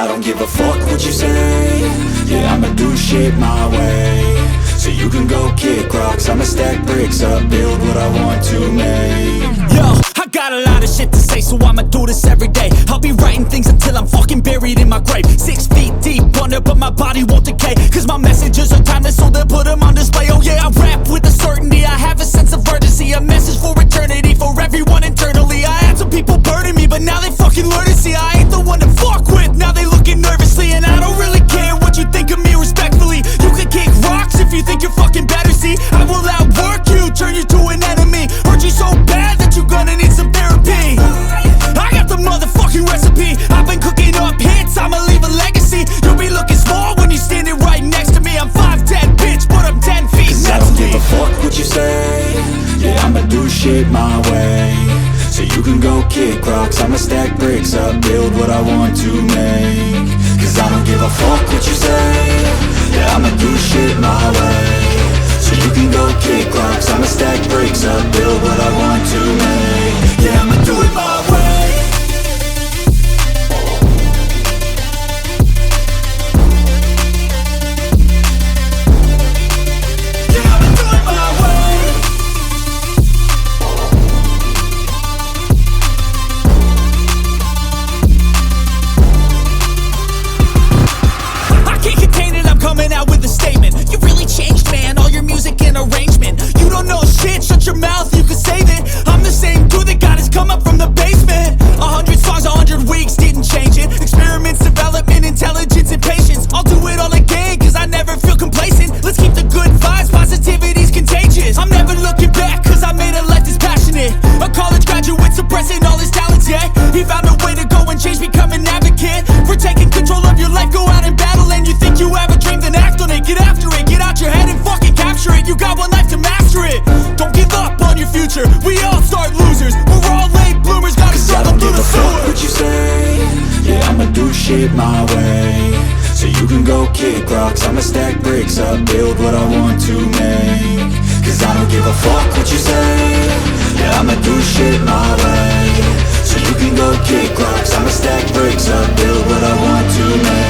I don't give a fuck what you say. Yeah, I'ma do shit my way. So you can go kick rocks, I'ma stack bricks up, build what I want to make. Yo, I got a lot of shit to say, so I'ma do this every day. I'll be writing things until I'm fucking buried in my grave. 6 feet deep under, but my body won't decay, cause my messages are timeless, so they'll put them on display. Oh yeah, I rap with a certainty, I have a sense of urgency, a message for eternity, for everyone internally. I had some people burning me, but now they fucking learn to see I ain't the one to fuck with, now they looking nervously. And I don't really care what you think of me, respectfully. You can kick rocks if you think you're fucking better, see I will outwork you, turn you to an enemy. Hurt you so bad that you're gonna need some therapy. I got the motherfucking recipe, I've been cooking up hits, I'ma leave a legacy. You'll be looking small when you're standing right next to me. I'm 5'10", bitch, but I'm 10 feet next to me. I don't give a fuck what you say. Yeah, I'ma do shit my way. So you can go kick rocks, I'ma stack bricks up, build what I want to make. Cause I don't give a fuck what you say. Yeah, I'ma do shit my way. So you can go kick rocks, I'ma stack bricks up, build what I want to make. Yeah, I'ma do it my way. Coming out with a statement. You really changed, man, all your music and arrangement. You don't know shit, shut your mouth, you can save it. I'm the same dude that got his come up from the basement. 100 songs, 100 weeks, didn't change it. Experiments, development, intelligence, and patience. I'll do it all again, cause I never feel complacent. Let's keep the good vibes, positivity's contagious. I'm never looking back, cause I made a life that's passionate. A college graduate suppressing all his talents, yeah. He found a way to go and change, become an advocate for taking control of your life, go out and battle. And you think you have a dream, then act on it, get after it, get out your head and fucking capture it. You got one life to master it. Don't give up on your future, we all start losers. We're all late bloomers, gotta struggle through the sewer. What you say? Yeah, I'ma do shit my way. So you can go kick rocks, I'ma stack bricks up, build what I want to make. Cause I don't give a fuck what you say. Yeah, I'ma do shit my way. So you can go kick rocks, I'ma stack bricks up, build what I want to make.